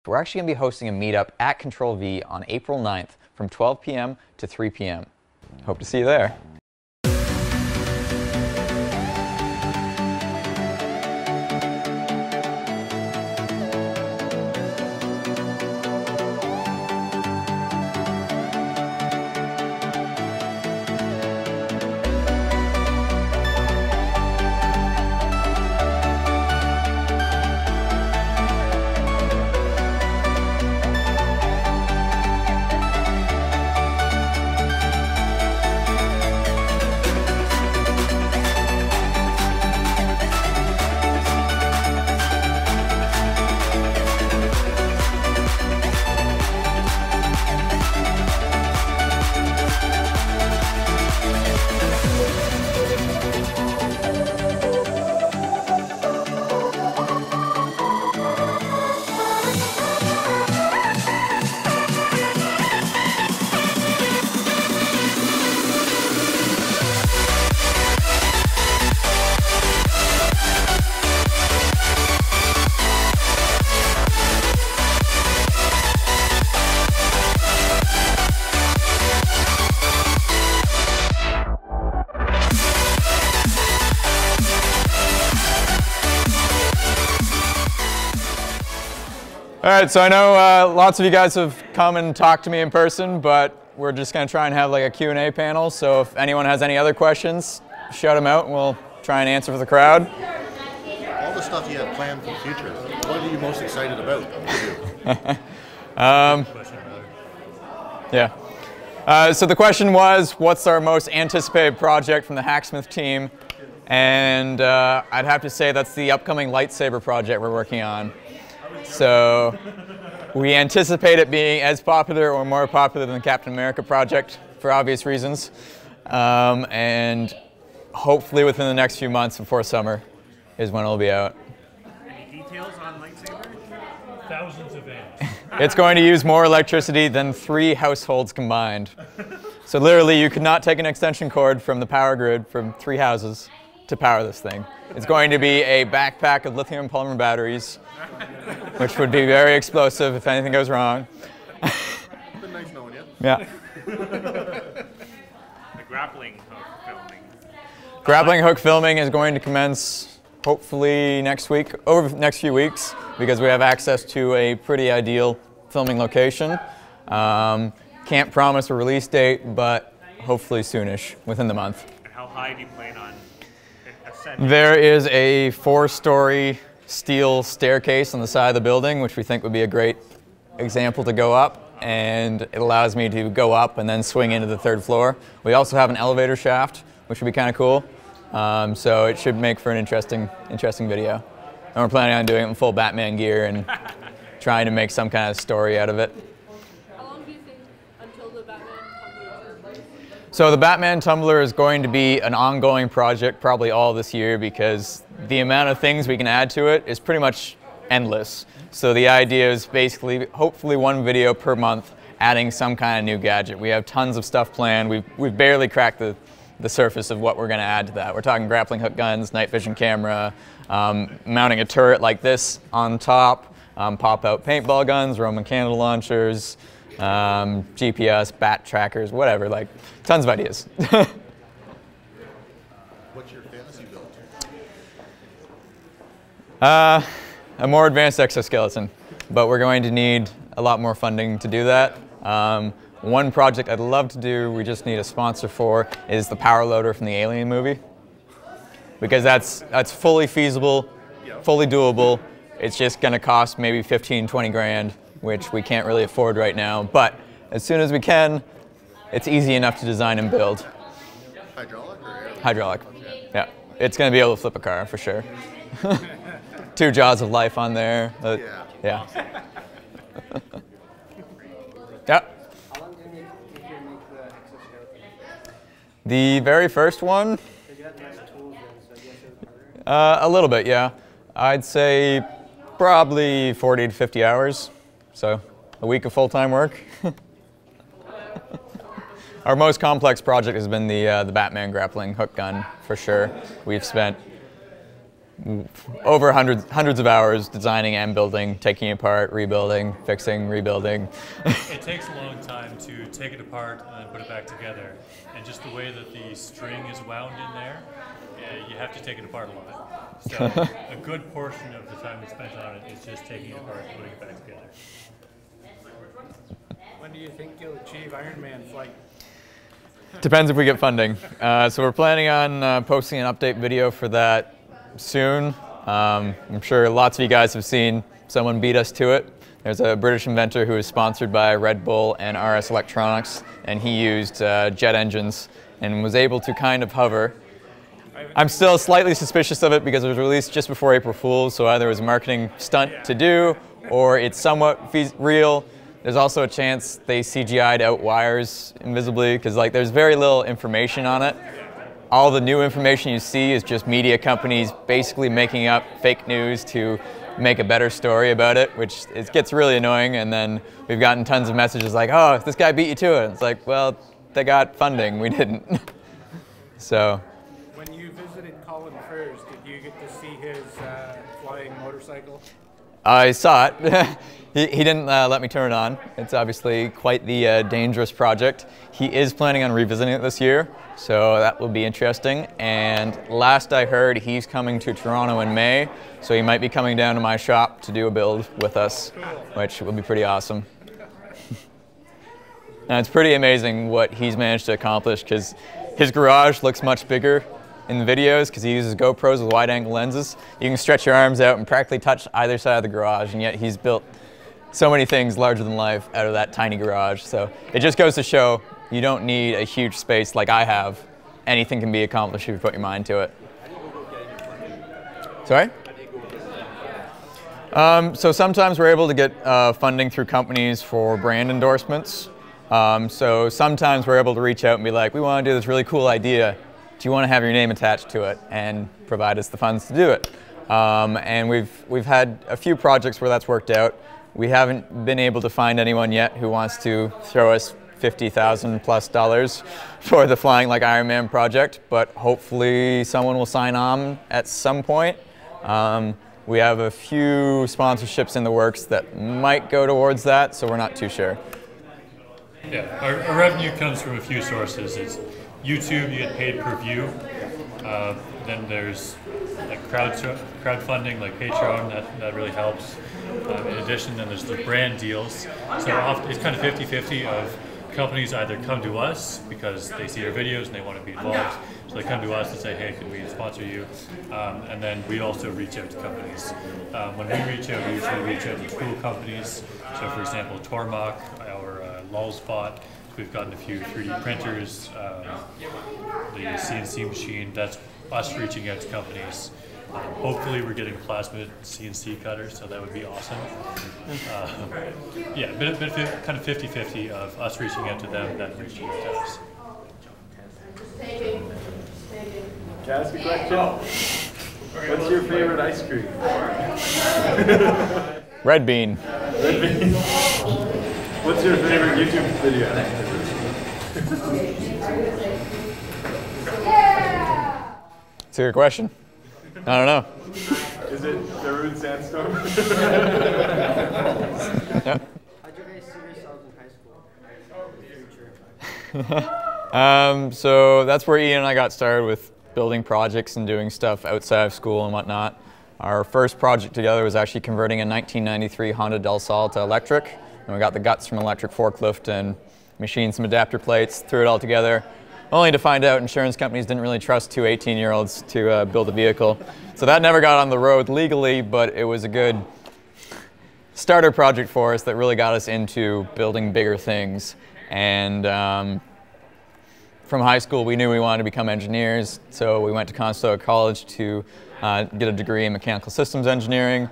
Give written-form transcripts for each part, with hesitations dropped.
We're actually going to be hosting a meetup at CTRL-V on April 9th from 12 p.m. to 3 p.m. Hope to see you there. All right, so I know lots of you guys have come and talked to me in person, but we're just going to try and have like a Q&A panel. So if anyone has any other questions, shout them out and we'll try and answer for the crowd. All the stuff you have planned for the future, what are you most excited about? So the question was, what's our most anticipated project from the Hacksmith team? And I'd have to say that's the upcoming lightsaber project we're working on. So we anticipate it being as popular or more popular than the Captain America project for obvious reasons. And hopefully within the next few months before summer is when it'll be out. Any details on lightsaber? Thousands of amps. It's going to use more electricity than 3 households combined. So literally you could not take an extension cord from the power grid from 3 houses to power this thing. It's going to be a backpack of lithium polymer batteries, which would be very explosive if anything goes wrong. Been nice knowing you. Yeah. The grappling hook filming. Grappling hook filming is going to commence hopefully next week, over the next few weeks, because we have access to a pretty ideal filming location. Can't promise a release date, but hopefully soonish, within the month. And how high do you plan on ascending? There is a 4-story steel staircase on the side of the building, which we think would be a great example to go up, and it allows me to go up and then swing into the 3rd floor. We also have an elevator shaft, which would be kind of cool, so it should make for an interesting video. And we're planning on doing it in full Batman gear and trying to make some kind of story out of it. How long do you think until the Batman Tumbler takes place? So the Batman Tumbler is going to be an ongoing project probably all this year, because the amount of things we can add to it is pretty much endless. So the idea is basically hopefully 1 video per month adding some kind of new gadget. We have tons of stuff planned. We've barely cracked the surface of what we're going to add to that. We're talking grappling hook guns, night vision camera, mounting a turret like this on top, pop-out paintball guns, Roman candle launchers, GPS, bat trackers, whatever, like tons of ideas. What's your fantasy build? A more advanced exoskeleton, but we're going to need a lot more funding to do that. One project I'd love to do, we just need a sponsor for, is the power loader from the Alien movie. Because that's fully feasible, fully doable. It's just going to cost maybe 15, 20 grand, which we can't really afford right now. But as soon as we can, it's easy enough to design and build. Hydraulic or air? Hydraulic. Yeah, it's going to be able to flip a car for sure. 2 jaws of life on there. Yeah. Yeah. How long did it take you to make the exoskeleton? The very first one, So you had less tools then, so I guess it was harder? a little bit, yeah. I'd say probably 40 to 50 hours. So a week of full-time work. Our most complex project has been the Batman grappling hook gun, for sure. We've spent over hundreds of hours designing and building, taking it apart, rebuilding, fixing, rebuilding. It takes a long time to take it apart and then put it back together. And just the way that the string is wound in there, you have to take it apart a lot. So a good portion of the time we spent on it is just taking it apart and putting it back together. When do you think you'll achieve Ironman flight? Depends if we get funding. So we're planning on posting an update video for that soon. I'm sure lots of you guys have seen someone beat us to it. There's a British inventor who is sponsored by Red Bull and RS Electronics, and he used jet engines and was able to kind of hover. I'm still slightly suspicious of it because it was released just before April Fool's, so either it was a marketing stunt to do or it's somewhat real. There's also a chance they CGI'd out wires invisibly because like there's very little information on it. All the new information you see is just media companies basically making up fake news to make a better story about it, which it gets really annoying. And then we've gotten tons of messages like, oh, this guy beat you to it. It's like, well, they got funding, we didn't. So. When you visited Colin FURZE, did you get to see his flying motorcycle? I saw it. He didn't let me turn it on. It's obviously quite the dangerous project. He is planning on revisiting it this year, so that will be interesting. And last I heard, he's coming to Toronto in May, so he might be coming down to my shop to do a build with us, which will be pretty awesome. And it's pretty amazing what he's managed to accomplish because his garage looks much bigger in the videos because he uses GoPros with wide-angle lenses. You can stretch your arms out and practically touch either side of the garage, and yet he's built so many things larger than life out of that tiny garage. So it just goes to show you don't need a huge space like I have. Anything can be accomplished if you put your mind to it. Sorry? So sometimes we're able to get funding through companies for brand endorsements. So sometimes we're able to reach out and be like, we want to do this really cool idea. Do you want to have your name attached to it and provide us the funds to do it? And we've had a few projects where that's worked out. We haven't been able to find anyone yet who wants to throw us $50,000+ for the Flying Like Iron Man project, but hopefully someone will sign on at some point. We have a few sponsorships in the works that might go towards that, so we're not too sure. Yeah, our revenue comes from a few sources. It's YouTube, you get paid per view. Then there's like crowdfunding, like Patreon, that really helps. In addition, then there's the brand deals. So often it's kind of 50-50 of companies either come to us because they see our videos and they want to be involved. So they come to us and say, hey, can we sponsor you? And then we also reach out to companies. When we reach out, we usually reach out to tool companies. So for example, Tormach, our Lulzbot. We've gotten a few 3D printers, the CNC machine. That's us reaching out to companies. Hopefully we're getting plasma CNC cutters, so that would be awesome. Yeah, kind of 50-50 of us reaching out to them, them reaching out to us. Can I ask a question? What's your favorite ice cream? Red bean. Red bean. What's your favorite YouTube video? It's a good question. I don't know. Is it Darude Sandstorm? Yep. How'd you guys see yourselves in high school? So that's where Ian and I got started with building projects and doing stuff outside of school and whatnot. Our first project together was actually converting a 1993 Honda Del Sol to electric. And we got the guts from an electric forklift and machined some adapter plates, threw it all together, only to find out insurance companies didn't really trust two 18-year-olds to build a vehicle. So that never got on the road legally, but it was a good starter project for us that really got us into building bigger things. And from high school, we knew we wanted to become engineers, so we went to Conestoga College to get a degree in mechanical systems engineering.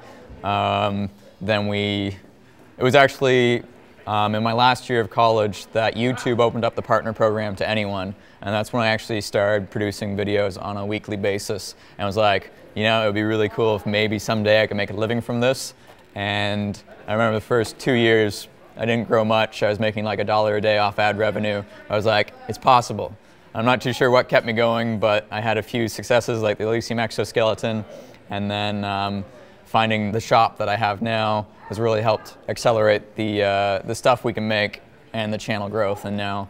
It was actually in my last year of college that YouTube opened up the partner program to anyone, and that's when I actually started producing videos on a weekly basis. And I was like, you know, it would be really cool if maybe someday I could make a living from this. And I remember the first 2 years, I didn't grow much. I was making like $1 a day off ad revenue. I was like, it's possible. I'm not too sure what kept me going, but I had a few successes like the Elysium EXO-SKELETON And then finding the shop that I have now has really helped accelerate the stuff we can make and the channel growth. And now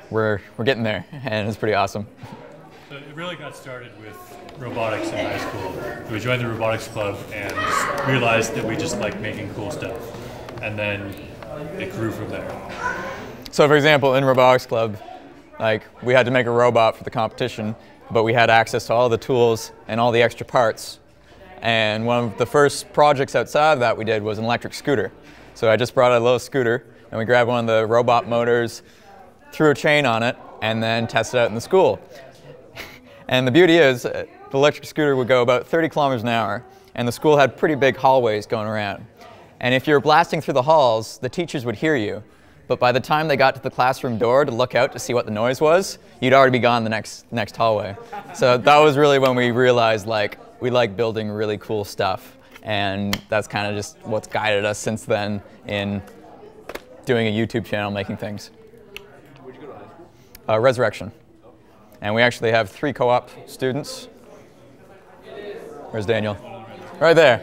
we're getting there, and it's pretty awesome. So it really got started with robotics in high school. We joined the robotics club and realized that we just like making cool stuff. And then it grew from there. So for example, in robotics club, like we had to make a robot for the competition, but we had access to all the tools and all the extra parts. And one of the first projects outside of that we did was an electric scooter. So I just brought a little scooter and we grabbed one of the robot motors, threw a chain on it, and then tested it out in the school. And the beauty is, the electric scooter would go about 30 kilometers an hour, and the school had pretty big hallways going around. And if you were blasting through the halls, the teachers would hear you. But by the time they got to the classroom door to look out to see what the noise was, you'd already be gone the next hallway. So that was really when we realized, like, we like building really cool stuff. And that's kind of just what's guided us since then in doing a YouTube channel, making things. Where'd you go to high school? Resurrection. And we actually have 3 co-op students. Where's Daniel? Right there.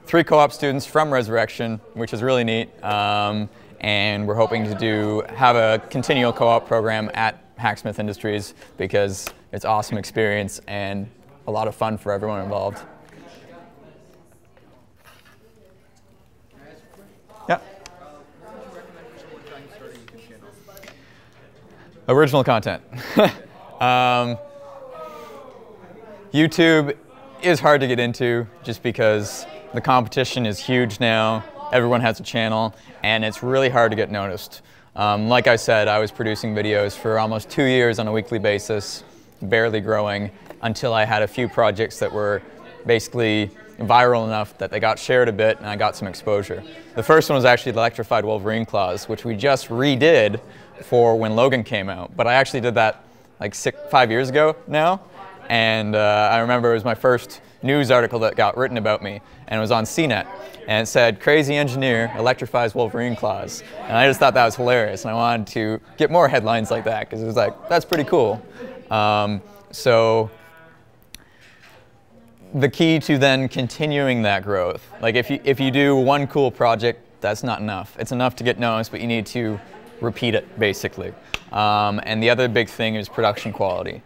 3 co-op students from Resurrection, which is really neat. And we're hoping to have a continual co-op program at Hacksmith Industries because it's an awesome experience and a lot of fun for everyone involved. Yeah. Original content. YouTube is hard to get into just because the competition is huge now. Everyone has a channel, and it's really hard to get noticed. Like I said, I was producing videos for almost 2 years on a weekly basis, barely growing, until I had a few projects that were basically viral enough that they got shared a bit and I got some exposure. The first one was actually the electrified Wolverine claws, which we just redid for when Logan came out. But I actually did that like 5 years ago now, and I remember it was my first news article that got written about me, and it was on CNET, and it said, "Crazy engineer electrifies Wolverine claws." And I just thought that was hilarious, and I wanted to get more headlines like that, because it was like, that's pretty cool. So the key to then continuing that growth, like if you do one cool project, that's not enough. It's enough to get noticed, but you need to repeat it, basically. And the other big thing is production quality.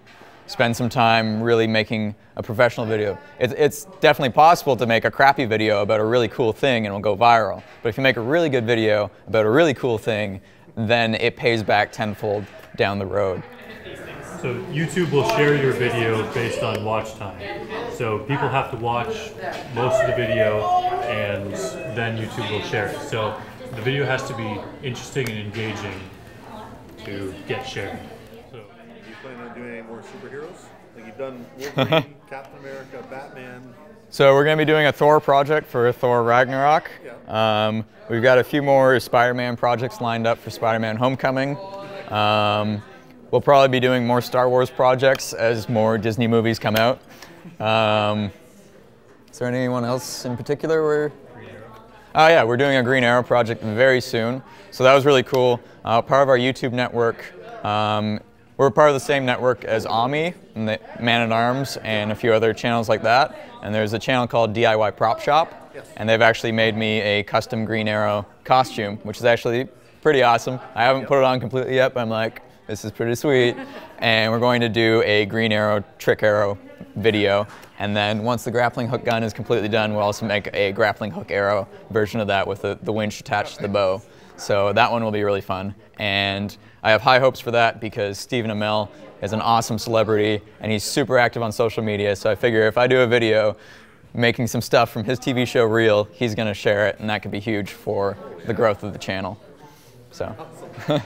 Spend some time really making a professional video. It's definitely possible to make a crappy video about a really cool thing and it'll go viral. But if you make a really good video about a really cool thing, then it pays back tenfold down the road. So YouTube will share your video based on watch time. So people have to watch most of the video and then YouTube will share it. So the video has to be interesting and engaging to get shared. So, do you plan on doing any more superheroes? Like you've done Wolverine, Captain America, Batman. So we're going to be doing a Thor project for Thor Ragnarok. Yeah. We've got a few more Spider-Man projects lined up for Spider-Man Homecoming. We'll probably be doing more Star Wars projects as more Disney movies come out. Is there anyone else in particular? Oh yeah, we're doing a Green Arrow project very soon. So that was really cool. Part of our YouTube network. We're part of the same network as AMI, and the Man-at-Arms, and a few other channels like that. And there's a channel called DIY Prop Shop, and they've actually made me a custom Green Arrow costume, which is actually pretty awesome. I haven't put it on completely yet, but I'm like, this is pretty sweet. And we're going to do a Green Arrow trick arrow video. And then once the grappling hook gun is completely done, we'll also make a grappling hook arrow version of that with the winch attached to the bow. So that one will be really fun. And I have high hopes for that because Stephen Amell is an awesome celebrity and he's super active on social media. So I figure if I do a video making some stuff from his TV show Reel, he's going to share it, and that could be huge for the growth of the channel. So. The IRONMAN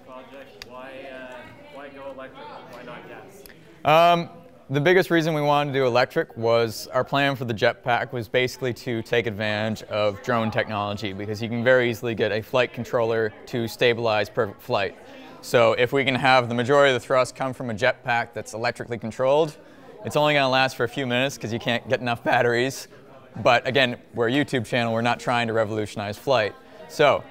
project, why go electric? Why not gas? The biggest reason we wanted to do electric was our plan for the jetpack was basically to take advantage of drone technology, because you can very easily get a flight controller to stabilize perfect flight. So if we can have the majority of the thrust come from a jetpack that's electrically controlled, it's only going to last for a few minutes because you can't get enough batteries. But again, we're a YouTube channel, we're not trying to revolutionize flight. So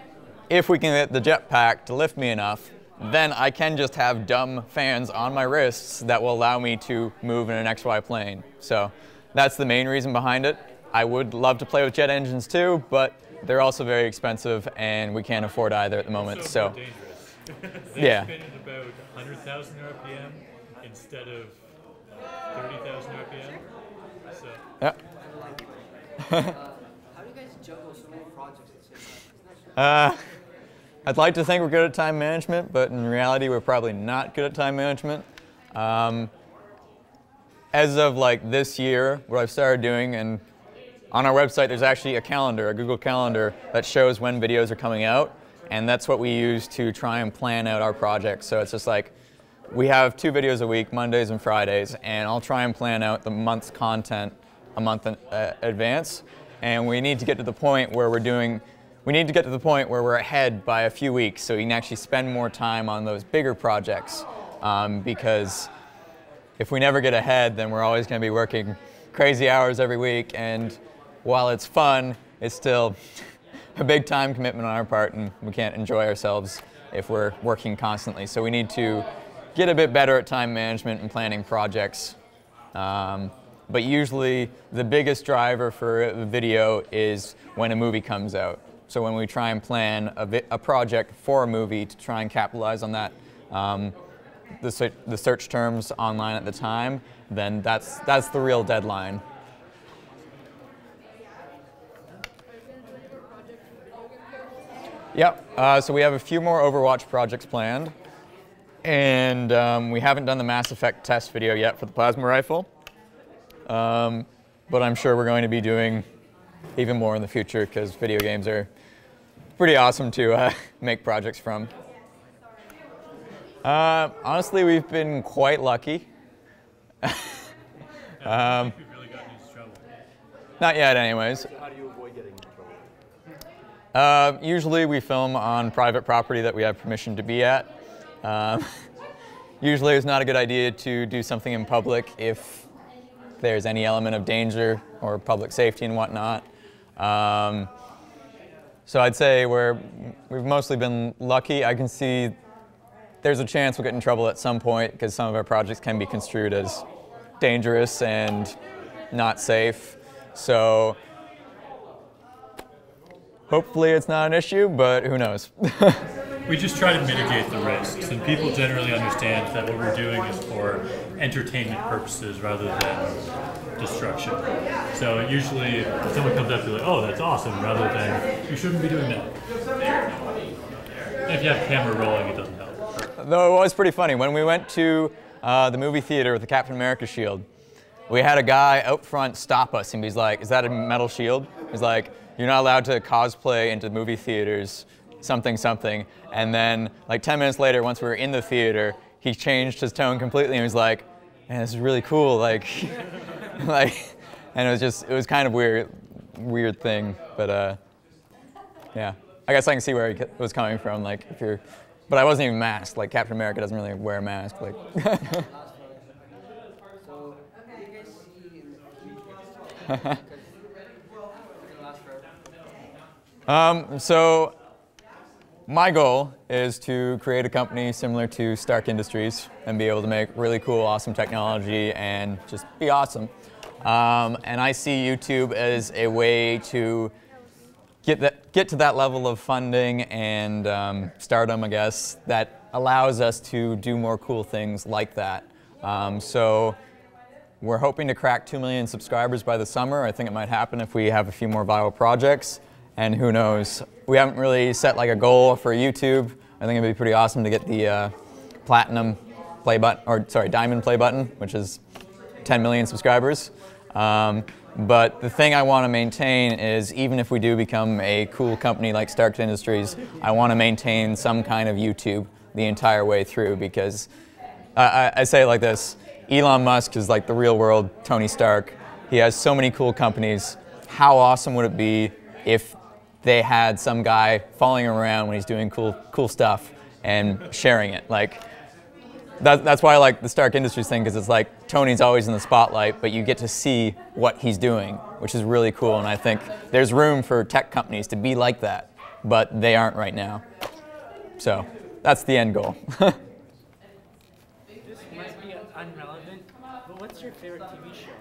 if we can get the jetpack to lift me enough, then I can just have dumb fans on my wrists that will allow me to move in an XY plane. So that's the main reason behind it. I would love to play with jet engines too, but they're also very expensive and we can't afford either at the moment. So dangerous. Yeah. They spin at about 100,000 RPM instead of 30,000 RPM. So. Yep. How do you guys juggle so many projects at the same time? I'd like to think we're good at time management, but in reality, we're probably not good at time management. As of like this year, what I've started doing, and on our website, there's actually a calendar, a Google Calendar, that shows when videos are coming out, and that's what we use to try and plan out our projects. So it's just like, we have 2 videos a week, Mondays and Fridays, and I'll try and plan out the month's content a month in advance, and we need to get to the point where we're ahead by a few weeks so we can actually spend more time on those bigger projects, because if we never get ahead, then we're always going to be working crazy hours every week, and while it's fun, it's still a big time commitment on our part, and we can't enjoy ourselves if we're working constantly. So we need to get a bit better at time management and planning projects. But usually the biggest driver for a video is when a movie comes out. So when we try and plan a project for a movie to try and capitalize on that, the search terms online at the time, then that's the real deadline. Yep, so we have a few more Overwatch projects planned, and we haven't done the Mass Effect test video yet for the plasma rifle, but I'm sure we're going to be doing even more in the future because video games are pretty awesome to make projects from. Honestly, we've been quite lucky. I think we've really gotten into trouble. Not yet, anyways. How do you avoid getting into trouble? Usually we film on private property that we have permission to be at. Usually it's not a good idea to do something in public if there's any element of danger or public safety and whatnot. So I'd say we've mostly been lucky. I can see there's a chance we'll get in trouble at some point because some of our projects can be construed as dangerous and not safe. So hopefully it's not an issue, but who knows? We just try to mitigate the risks, and people generally understand that what we're doing is for entertainment purposes rather than destruction. So usually if someone comes up to like, oh, that's awesome, rather than, you shouldn't be doing that. And if you have a camera rolling, it doesn't help. Though it was pretty funny. When we went to the movie theater with the Captain America shield, we had a guy out front stop us, and he's like, is that a metal shield? He's like, you're not allowed to cosplay into movie theaters, something, something. And then like 10 minutes later, once we were in the theater, he changed his tone completely and he was like, man, this is really cool. Like, and it was kind of weird thing. But yeah, I guess I can see where he was coming from. Like but I wasn't even masked. Like Captain America doesn't really wear a mask. Like. So, what do you guys see in the future? So my goal is to create a company similar to Stark Industries and be able to make really cool, awesome technology and just be awesome. And I see YouTube as a way to get to that level of funding and stardom, I guess, that allows us to do more cool things like that. So we're hoping to crack 2 million subscribers by the summer. I think it might happen if we have a few more viral projects. And who knows? We haven't really set like a goal for YouTube. I think it'd be pretty awesome to get the platinum play button, or sorry, diamond play button, which is 10 million subscribers. But the thing I want to maintain is even if we do become a cool company like Stark Industries, I want to maintain some kind of YouTube the entire way through because I say it like this, Elon Musk is like the real world Tony Stark. He has so many cool companies. How awesome would it be if they had some guy following around when he's doing cool stuff and sharing it? Like, that's why I like the Stark Industries thing, because it's like Tony's always in the spotlight, but you get to see what he's doing, which is really cool. And I think there's room for tech companies to be like that, but they aren't right now. So that's the end goal. This might be unrelevant, but what's your favorite TV show?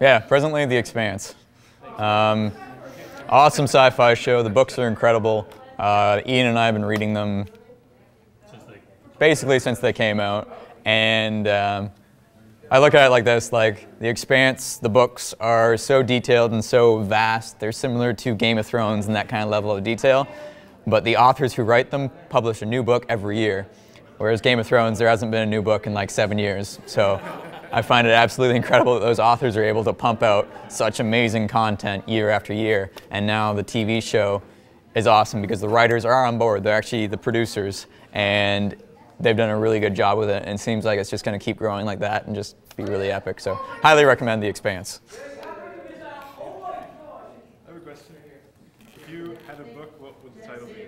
Yeah, presently The Expanse. Awesome sci-fi show. The books are incredible. Ian and I have been reading them basically since they came out. And I look at it like this, like The Expanse, the books are so detailed and so vast. They're similar to Game of Thrones and that kind of level of detail. But the authors who write them publish a new book every year. Whereas Game of Thrones, there hasn't been a new book in like 7 years. So I find it absolutely incredible that those authors are able to pump out such amazing content year after year. And now the TV show is awesome because the writers are on board. They're actually the producers, and they've done a really good job with it. And it seems like it's just going to keep growing like that and just be really epic. So highly recommend The Expanse. I have a question. If you had a book, what would the title be?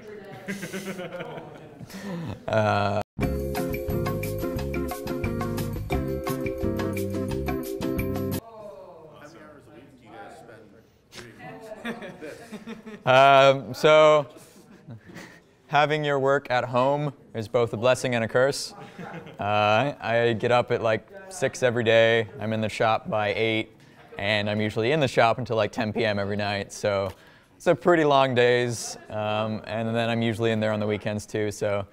So having your work at home is both a blessing and a curse. I get up at like 6 every day. I'm in the shop by 8, and I'm usually in the shop until like 10 p.m. every night. So it's a pretty long days, and then I'm usually in there on the weekends too. So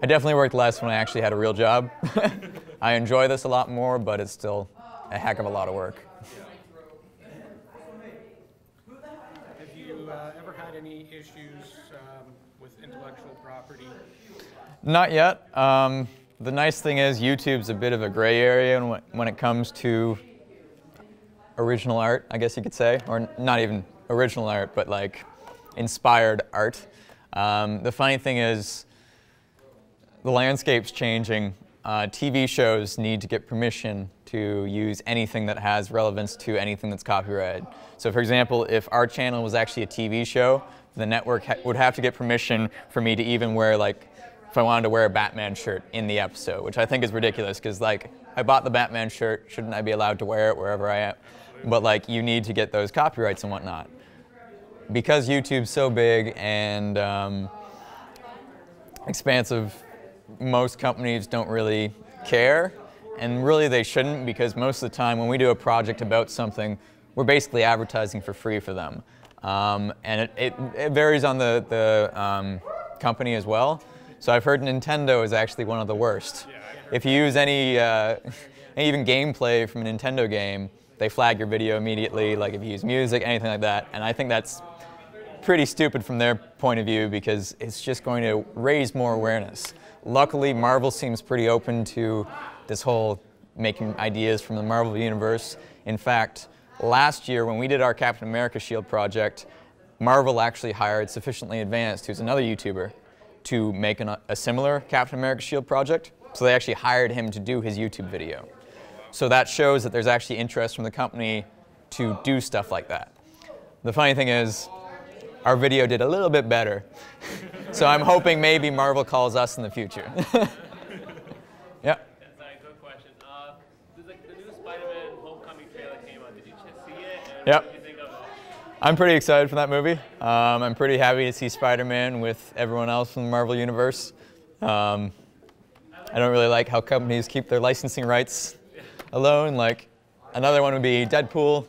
I definitely worked less when I actually had a real job. I enjoy this a lot more, but it's still a heck of a lot of work. Have you ever had any issues with intellectual property? Not yet. The nice thing is YouTube's a bit of a gray area when it comes to original art, I guess you could say, or not even original art, but like inspired art. The funny thing is the landscape's changing. TV shows need to get permission to use anything that has relevance to anything that's copyrighted. So for example, if our channel was actually a TV show, the network would have to get permission for me to even wear, like, if I wanted to wear a Batman shirt in the episode, which I think is ridiculous because, like, I bought the Batman shirt, shouldn't I be allowed to wear it wherever I am? But, like, you need to get those copyrights and whatnot. Because YouTube's so big and expansive, most companies don't really care, and really they shouldn't, because most of the time when we do a project about something, we're basically advertising for free for them. And it varies on the company as well. So I've heard Nintendo is actually one of the worst. If you use any even gameplay from a Nintendo game, they flag your video immediately, like if you use music, anything like that. And I think that's pretty stupid from their point of view because it's just going to raise more awareness. Luckily, Marvel seems pretty open to this whole making ideas from the Marvel universe. In fact, last year when we did our Captain America Shield project, Marvel actually hired Sufficiently Advanced, who's another YouTuber, to make a similar Captain America Shield project. So they actually hired him to do his YouTube video. So that shows that there's actually interest from the company to do stuff like that. The funny thing is, our video did a little bit better. So I'm hoping maybe Marvel calls us in the future. Yeah. Sorry, quick question. The new Spider-Man Homecoming trailer came out. Did you see it? And Yep. what did you think of it? I'm pretty excited for that movie. I'm pretty happy to see Spider-Man with everyone else from the Marvel Universe. I don't really like how companies keep their licensing rights alone. Like, another one would be Deadpool.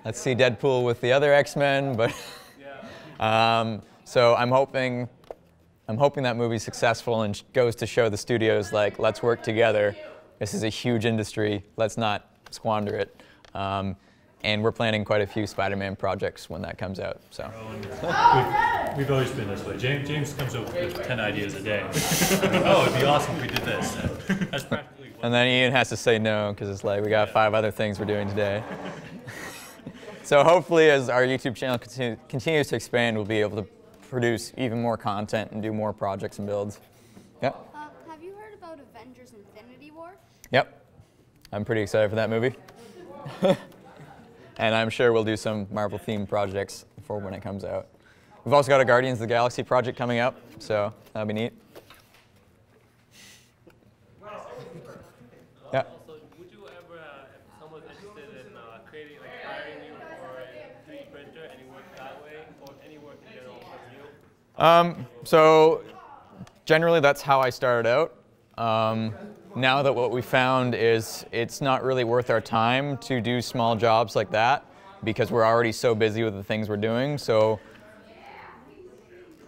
Let's see Deadpool with the other X-Men, but so I'm hoping that movie's successful and goes to show the studios, like, let's work together. This is a huge industry. Let's not squander it. And we're planning quite a few Spider-Man projects when that comes out. So We've always been this way. James comes up with 10 ideas a day. Oh, it'd be awesome if we did this. That's practically what. And then Ian has to say no because it's like we got 5 other things we're doing today. So hopefully, as our YouTube channel continues to expand, we'll be able to produce even more content and do more projects and builds. Yep. Have you heard about Avengers Infinity War? Yep. I'm pretty excited for that movie. And I'm sure we'll do some Marvel-themed projects for when it comes out. We've also got a Guardians of the Galaxy project coming up, so that'll be neat. Yeah. Also, would you ever, if someone's interested in creating, like hiring you for a 3D printer, any work that way, or any work work in general for you? So generally that's how I started out. Now that what we found is it's not really worth our time to do small jobs like that because we're already so busy with the things we're doing. So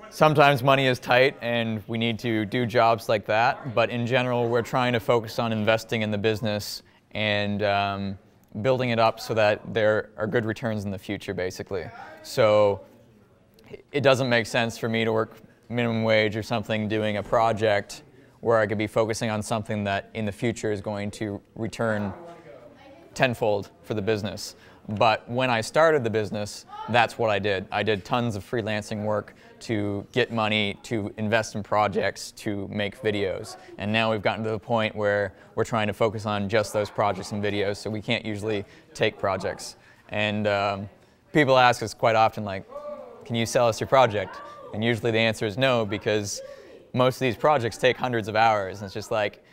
sometimes money is tight and we need to do jobs like that, but in general we're trying to focus on investing in the business and building it up so that there are good returns in the future, basically. So it doesn't make sense for me to work minimum wage or something doing a project where I could be focusing on something that in the future is going to return tenfold for the business. But when I started the business, that's what I did. I did tons of freelancing work to get money, to invest in projects, to make videos. And now we've gotten to the point where we're trying to focus on just those projects and videos, so we can't usually take projects. And people ask us quite often, like, can you sell us your project? And usually the answer is no, because most of these projects take hundreds of hours. And it's just like,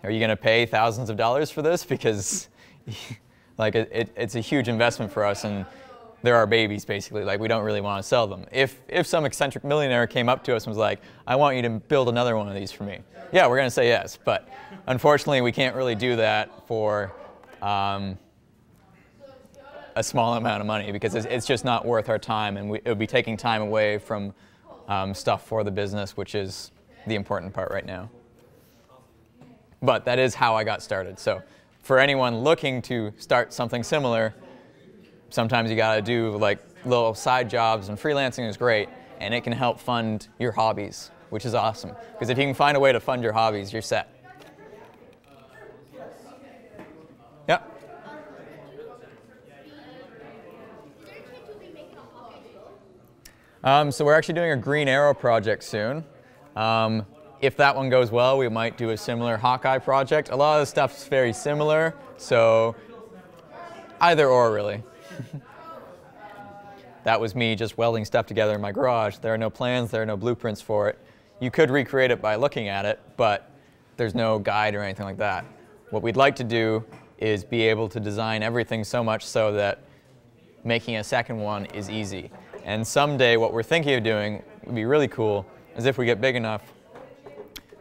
are you going to pay thousands of dollars for this? Because like it's a huge investment for us, and they're our babies, basically. Like, we don't really want to sell them. If some eccentric millionaire came up to us and was like, I want you to build another one of these for me, yeah, we're going to say yes. But unfortunately, we can't really do that for a small amount of money because it's just not worth our time, and it would be taking time away from stuff for the business, which is the important part right now. But that is how I got started. So for anyone looking to start something similar, sometimes you gotta do like little side jobs, and freelancing is great, and it can help fund your hobbies, which is awesome. Because if you can find a way to fund your hobbies, you're set. Yeah. So we're actually doing a Green Arrow project soon. If that one goes well, we might do a similar Hawkeye project. A lot of the stuff's very similar, so either or, really. That was me just welding stuff together in my garage. There are no plans, there are no blueprints for it. You could recreate it by looking at it, but there's no guide or anything like that. What we'd like to do is be able to design everything so much so that making a second one is easy. And someday what we're thinking of doing would be really cool is if we get big enough,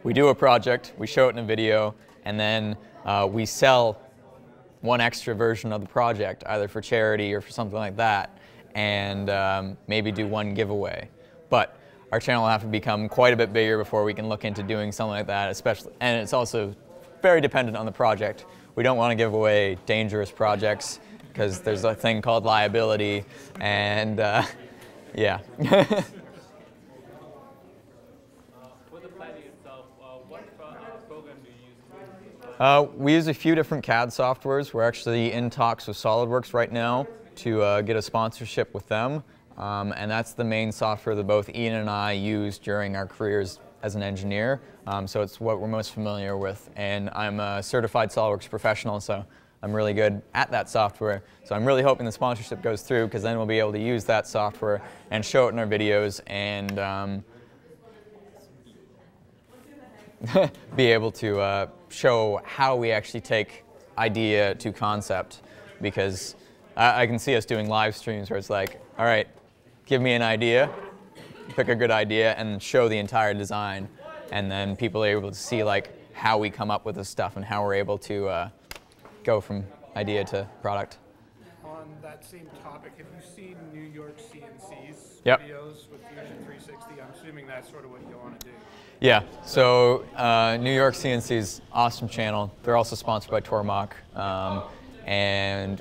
we do a project, we show it in a video, and then we sell one extra version of the project, either for charity or for something like that, and maybe do one giveaway. But our channel will have to become quite a bit bigger before we can look into doing something like that, especially, and it's also very dependent on the project. We don't want to give away dangerous projects because there's a thing called liability, and yeah. For the planning itself, what program do you use? We use a few different CAD softwares. We're actually in talks with SolidWorks right now to get a sponsorship with them. And that's the main software that both Ian and I use during our careers as an engineer. So it's what we're most familiar with. And I'm a certified SolidWorks professional, so I'm really good at that software. So I'm really hoping the sponsorship goes through, because then we'll be able to use that software and show it in our videos and be able to show how we actually take idea to concept. Because I can see us doing live streams where it's like, all right, give me an idea, pick a good idea, and show the entire design. And then people are able to see like how we come up with this stuff and how we're able to go from idea to product. On that same topic, have you seen New York CNC's Yep. videos with Fusion 360? I'm assuming that's sort of what you want to do. Yeah, so New York CNC's awesome channel. They're also sponsored by Tormach. And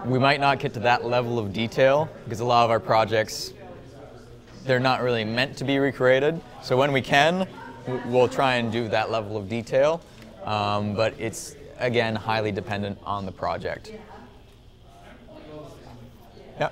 we might not get to that level of detail because a lot of our projects, they're not really meant to be recreated. So when we can, we'll try and do that level of detail. But it's, again, highly dependent on the project. Yeah.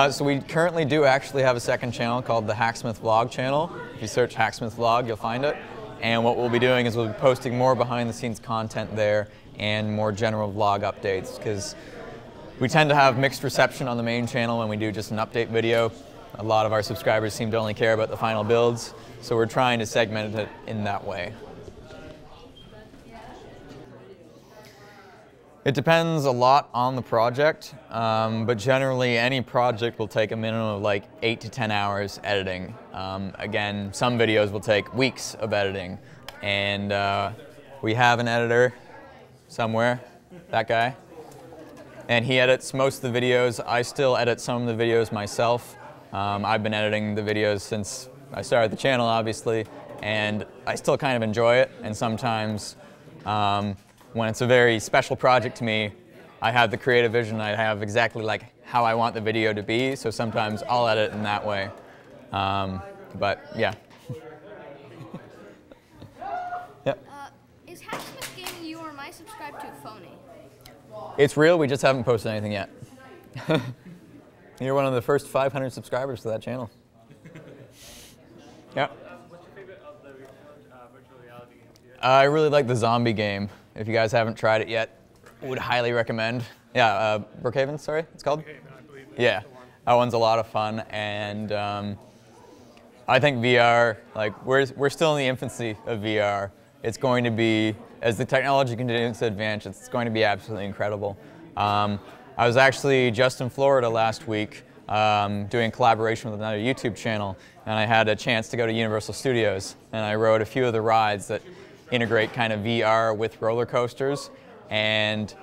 So we currently do actually have a second channel called the Hacksmith Vlog channel. If you search Hacksmith Vlog, you'll find it. And what we'll be doing is we'll be posting more behind-the-scenes content there and more general vlog updates, because we tend to have mixed reception on the main channel when we do just an update video. A lot of our subscribers seem to only care about the final builds, so we're trying to segment it in that way. It depends a lot on the project, but generally any project will take a minimum of like 8 to 10 hours editing. Again, some videos will take weeks of editing, and we have an editor somewhere, that guy, and he edits most of the videos. I still edit some of the videos myself. I've been editing the videos since I started the channel, obviously, and I still kind of enjoy it, and sometimes when it's a very special project to me, I have the creative vision. I have exactly like how I want the video to be, so sometimes I'll edit in that way. But yeah. Yep. Is Hacksmith Gaming you or am I subscribed to phony? It's real, we just haven't posted anything yet. You're one of the first 500 subscribers to that channel. Yeah. What's your favorite of the virtual reality games? I really like the zombie game. If you guys haven't tried it yet, would highly recommend. Yeah, Brookhaven, sorry, it's called? Yeah, that one's a lot of fun, and I think VR, like we're still in the infancy of VR. It's going to be, as the technology continues to advance, it's going to be absolutely incredible. I was actually just in Florida last week doing collaboration with another YouTube channel, and I had a chance to go to Universal Studios, and I rode a few of the rides that integrate kind of VR with roller coasters, and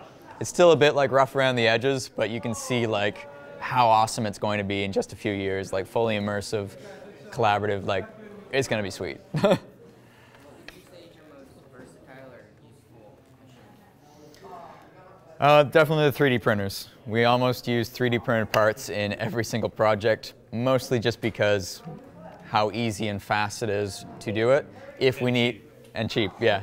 it's still a bit like rough around the edges, but you can see like how awesome it's going to be in just a few years, like fully immersive, collaborative, like it's going to be sweet. Definitely the 3D printers. We almost use 3D printed parts in every single project, mostly just because how easy and fast it is to do it. If we need, and cheap, yeah.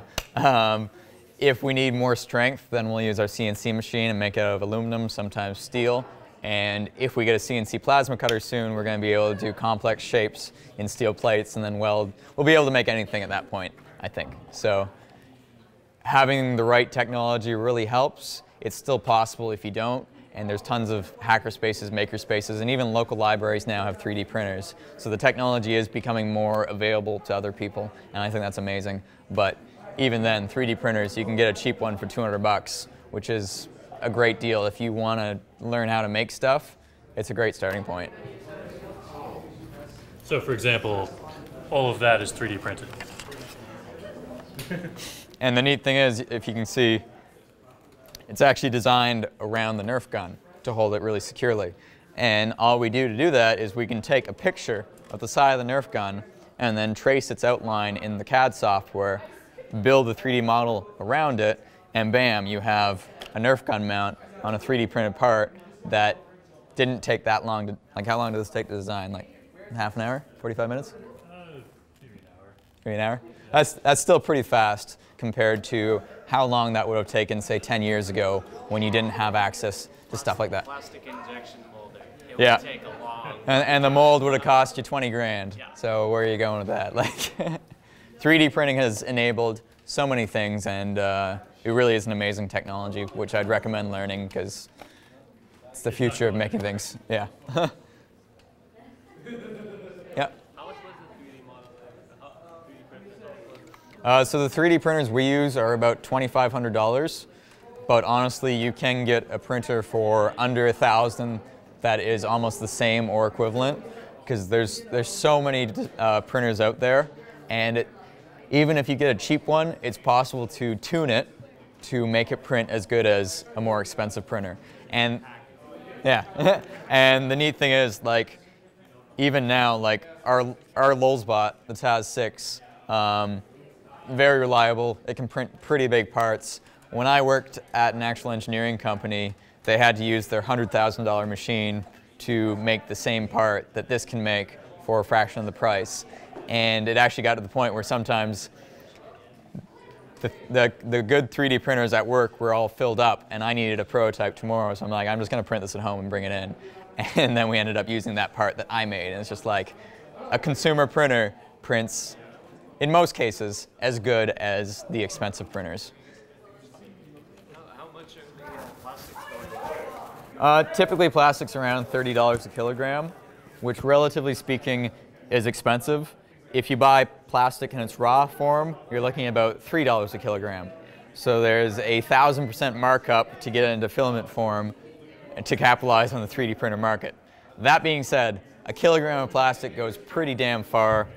If we need more strength, then we'll use our CNC machine and make it out of aluminum, sometimes steel. And if we get a CNC plasma cutter soon, we're going to be able to do complex shapes in steel plates and then weld. We'll be able to make anything at that point, I think. So having the right technology really helps. It's still possible if you don't, and there's tons of hacker spaces, maker spaces, and even local libraries now have 3D printers. So the technology is becoming more available to other people, and I think that's amazing. But even then, 3D printers, you can get a cheap one for 200 bucks, which is a great deal. If you want to learn how to make stuff, it's a great starting point. So for example, all of that is 3D printed. And the neat thing is, if you can see, it's actually designed around the Nerf gun to hold it really securely. And all we do to do that is we can take a picture of the side of the Nerf gun and then trace its outline in the CAD software, build a 3D model around it, and bam, you have a Nerf gun mount on a 3D printed part that didn't take that long to, like how long did this take to design? Like half an hour, 45 minutes? Maybe an hour. Maybe an hour? That's still pretty fast compared to how long that would have taken, say, 10 years ago when you didn't have access to stuff like that. Plastic injection molder. It Yeah. would take a long And the mold would have cost you 20 grand. Yeah. So where are you going with that? Like, 3D printing has enabled so many things, and it really is an amazing technology, which I'd recommend learning because it's the future of making things. Yeah. Yeah. How much was the 3D model? 3D printer? So the 3D printers we use are about $2,500, but honestly, you can get a printer for under $1,000 that is almost the same or equivalent, because there's so many printers out there, and even if you get a cheap one, it's possible to tune it to make it print as good as a more expensive printer. And yeah, and the neat thing is, like, even now, like our Lulzbot, the Taz 6, very reliable. It can print pretty big parts. When I worked at an actual engineering company, they had to use their $100,000 machine to make the same part that this can make for a fraction of the price. And it actually got to the point where sometimes the good 3D printers at work were all filled up, and I needed a prototype tomorrow, so I'm like, I'm just going to print this at home and bring it in. And then we ended up using that part that I made, and it's just like a consumer printer prints, in most cases, as good as the expensive printers. How much are the plastics going for? Typically, plastic's around $30 a kilogram, which, relatively speaking, is expensive. If you buy plastic in its raw form, you're looking at about $3 a kilogram. So there's a 1000% markup to get it into filament form and to capitalize on the 3D printer market. That being said, a kilogram of plastic goes pretty damn far.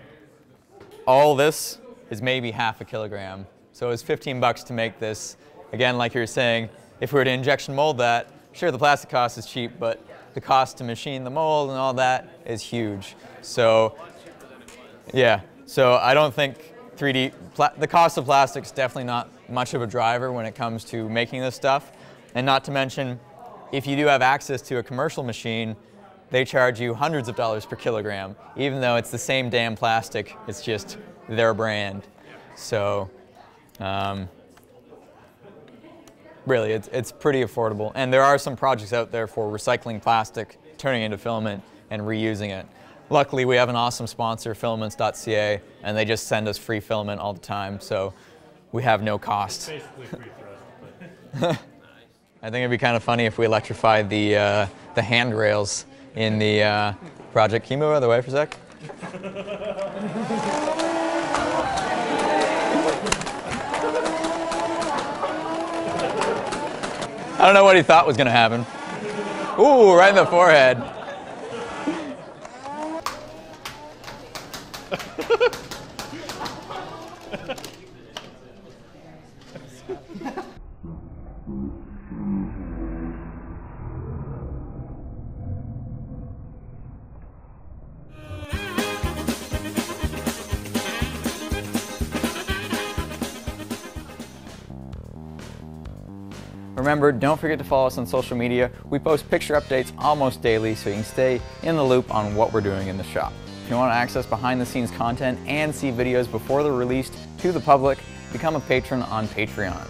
All this is maybe half a kilogram. So it's 15 bucks to make this. Again, like you were saying, if we were to injection mold that, sure, the plastic cost is cheap, but the cost to machine the mold and all that is huge. So, yeah, so I don't think the cost of plastic is definitely not much of a driver when it comes to making this stuff. And not to mention, if you do have access to a commercial machine, they charge you hundreds of dollars per kilogram, even though it's the same damn plastic, it's just their brand. So, really, it's pretty affordable. And there are some projects out there for recycling plastic, turning it into filament, and reusing it. Luckily, we have an awesome sponsor, filaments.ca, and they just send us free filament all the time, so we have no cost. Basically free for us. I think it'd be kind of funny if we electrified the handrails in the project. Can you move out of the way for a sec? I don't know what he thought was going to happen. Ooh, right in the forehead. Remember, don't forget to follow us on social media. We post picture updates almost daily so you can stay in the loop on what we're doing in the shop. If you want to access behind the scenes content and see videos before they're released to the public, become a patron on Patreon.